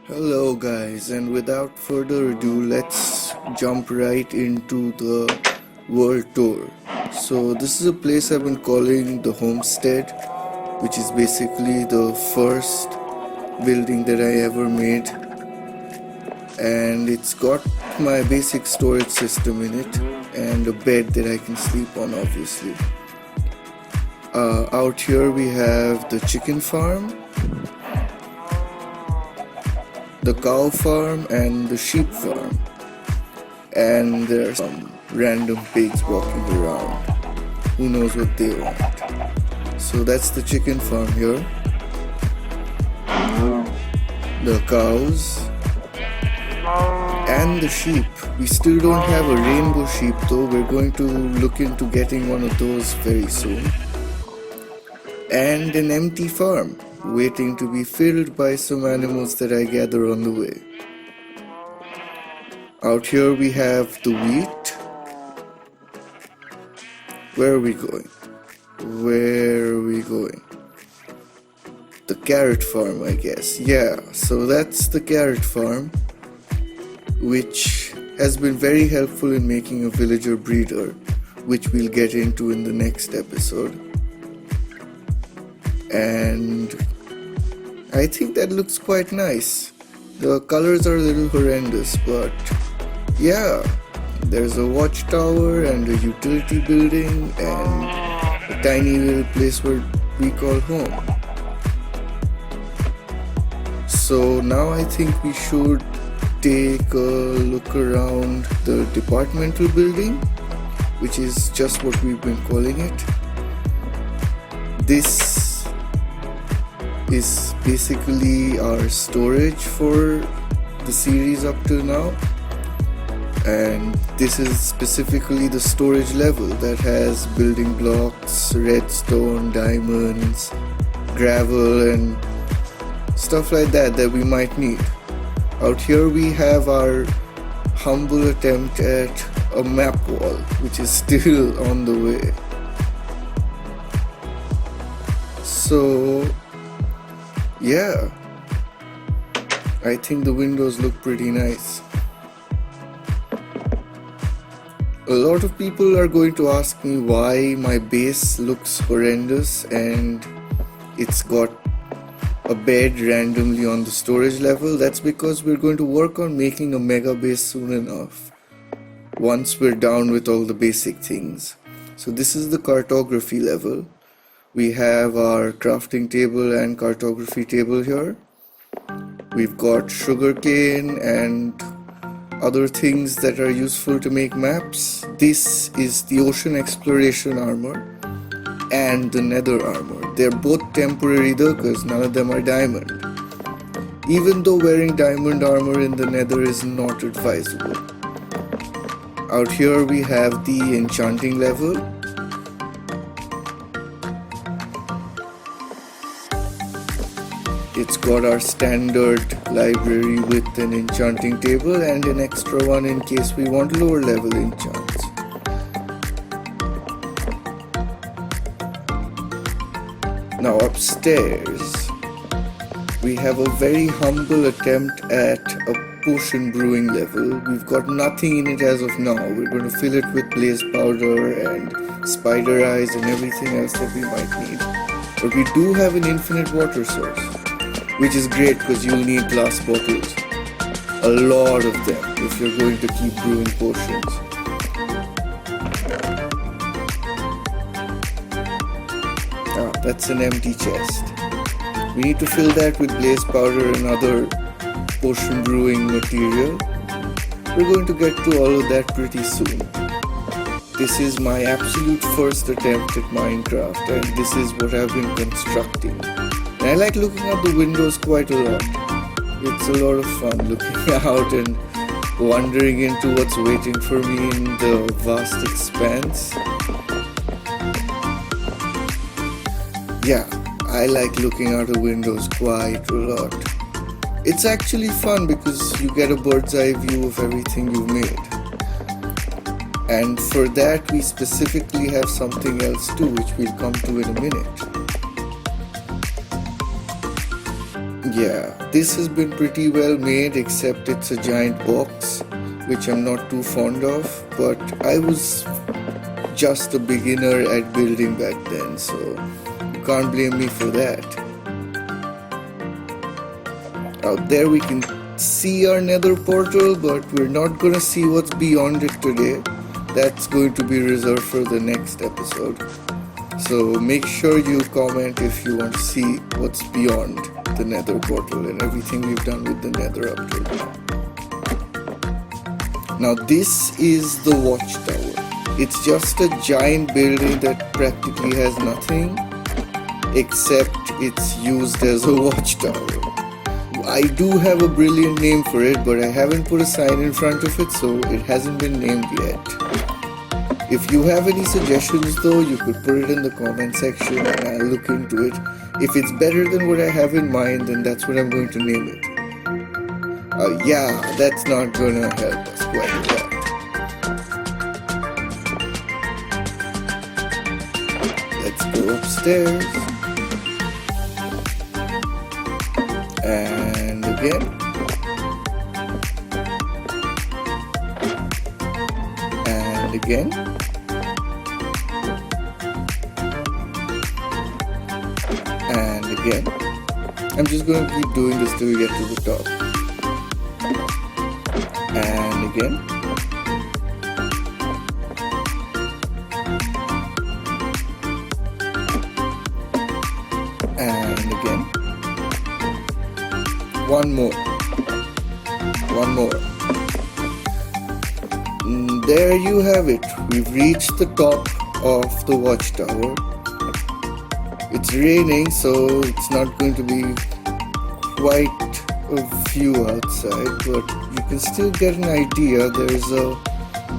Hello guys, and without further ado, let's jump right into the world tour. So this is a place I've been calling the Homestead, which is basically the first building that I ever made, and it's got my basic storage system in it and a bed that I can sleep on, obviously. Out here we have the chicken farm, the cow farm and the sheep farm, and there are some random pigs walking around. Who knows what they want. So that's the chicken farm here. The cows and the sheep. We still don't have a rainbow sheep though. We're going to look into getting one of those very soon. And an empty farm waiting to be filled by some animals that I gather on the way. Out here we have the wheat. Where are we going? Where are we going? The carrot farm, I guess. Yeah, so that's the carrot farm, which has been very helpful in making a villager breeder, which we'll get into in the next episode. And I think that looks quite nice. The colors are a little horrendous, but yeah, there's a watchtower and a utility building and a tiny little place where we call home. So now I think we should take a look around the departmental building, which is just what we've been calling it. This is basically our storage for the series up till now, and this is specifically the storage level that has building blocks, redstone, diamonds, gravel and stuff like that we might need. Out here we have our humble attempt at a map wall, which is still on the way. So yeah, I think the windows look pretty nice. A lot of people are going to ask me why my base looks horrendous and it's got a bed randomly on the storage level. That's because we're going to work on making a mega base soon enough, once we're down with all the basic things. So this is the cartography level. We have our crafting table and cartography table here. We've got sugarcane and other things that are useful to make maps. This is the ocean exploration armor and the nether armor. They're both temporary though, because none of them are diamond. Even though wearing diamond armor in the nether is not advisable. Out here we have the enchanting level. It's got our standard library with an enchanting table and an extra one in case we want lower level enchants. Now upstairs, we have a very humble attempt at a potion brewing level. We've got nothing in it as of now. We're going to fill it with blaze powder and spider eyes and everything else that we might need. But we do have an infinite water source, which is great because you'll need glass bottles. A lot of them if you're going to keep brewing potions. Ah, that's an empty chest. We need to fill that with blaze powder and other potion brewing material. We're going to get to all of that pretty soon. This is my absolute first attempt at Minecraft, and this is what I've been constructing. And I like looking out the windows quite a lot. It's a lot of fun looking out and wandering into what's waiting for me in the vast expanse. Yeah, I like looking out the windows quite a lot. It's actually fun because you get a bird's eye view of everything you've made. And for that we specifically have something else too, which we'll come to in a minute. Yeah, this has been pretty well made, except it's a giant box, which I'm not too fond of, but I was just a beginner at building back then, so you can't blame me for that. Out there we can see our nether portal, but we're not gonna see what's beyond it today. That's going to be reserved for the next episode. So make sure you comment if you want to see what's beyond the nether portal and everything we've done with the nether update. Now this is the watchtower. It's just a giant building that practically has nothing except it's used as a watchtower. I do have a brilliant name for it, but I haven't put a sign in front of it, so it hasn't been named yet. If you have any suggestions though, you could put it in the comment section and I'll look into it. If it's better than what I have in mind, then that's what I'm going to name it. Yeah, that's not gonna help us quite a lot. Let's go upstairs. And again. And again. And again. I'm just going to keep doing this till we get to the top. And again. And again. One more. One more. There you have it. We've reached the top of the watchtower. It's raining, so it's not going to be quite a view outside, but you can still get an idea. There's a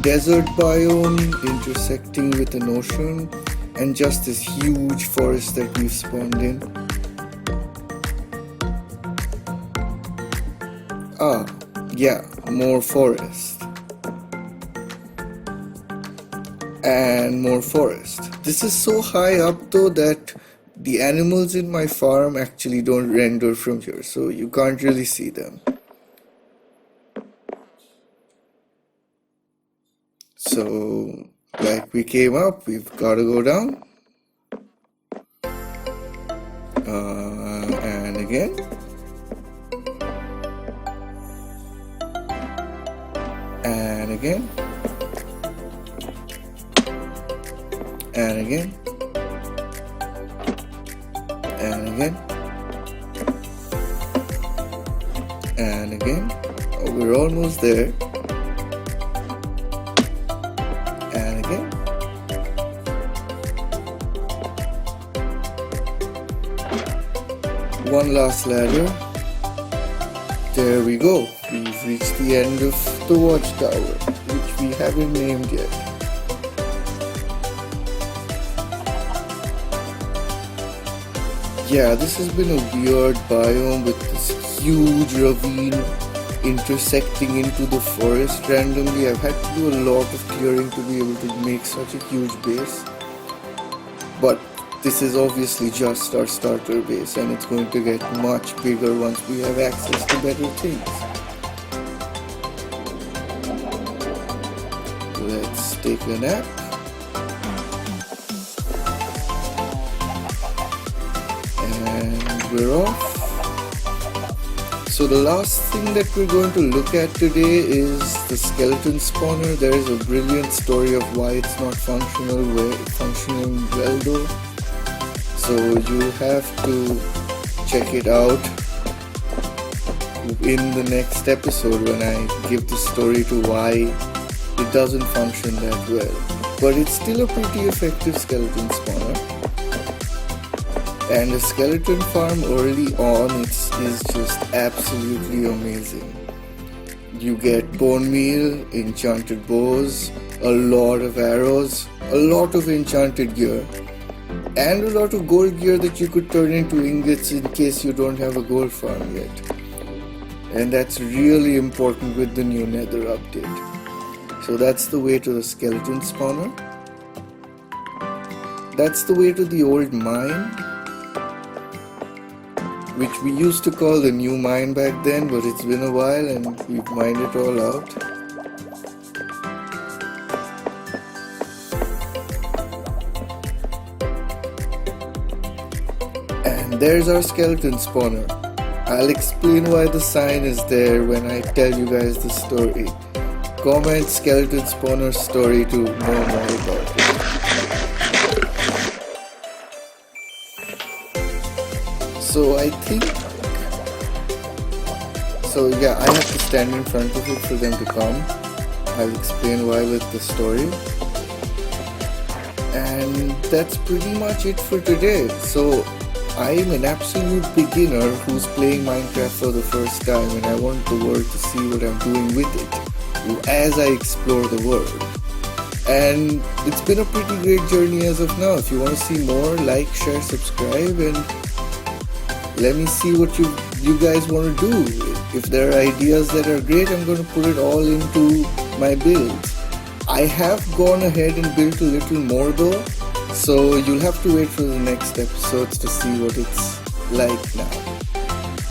desert biome intersecting with an ocean and just this huge forest that we've spawned in. Ah, yeah, more forest. And more forest. This is so high up though that the animals in my farm actually don't render from here, so you can't really see them. So, like we came up, we've got to go down. And again. And again. And again. And again. And again. Oh, we're almost there. And again. One last ladder. There we go. We've reached the end of the watchtower, which we haven't named yet. Yeah, this has been a weird biome with this huge ravine intersecting into the forest randomly. I've had to do a lot of clearing to be able to make such a huge base. But this is obviously just our starter base, and it's going to get much bigger once we have access to better things. Let's take a nap. And we're off. So the last thing that we're going to look at today is the skeleton spawner. There is a brilliant story of why it's not functioning well though. So you have to check it out in the next episode when I give the story to why it doesn't function that well. But it's still a pretty effective skeleton spawner. And a skeleton farm early on is just absolutely amazing. You get bone meal, enchanted bows, a lot of arrows, a lot of enchanted gear, and a lot of gold gear that you could turn into ingots in case you don't have a gold farm yet. And that's really important with the new nether update. So that's the way to the skeleton spawner. That's the way to the old mine, which we used to call the new mine back then, but it's been a while and we've mined it all out. And there's our skeleton spawner. I'll explain why the sign is there when I tell you guys the story. Comment skeleton spawner story to know more about it. So I think, yeah, I have to stand in front of it for them to come. I'll explain why with the story. And that's pretty much it for today. So I'm an absolute beginner who's playing Minecraft for the first time, and I want the world to see what I'm doing with it as I explore the world. And it's been a pretty great journey as of now. If you want to see more, like, share, subscribe, and let me see what you guys want to do. If there are ideas that are great, I'm going to put it all into my builds. I have gone ahead and built a little more though, so you'll have to wait for the next episodes to see what it's like now.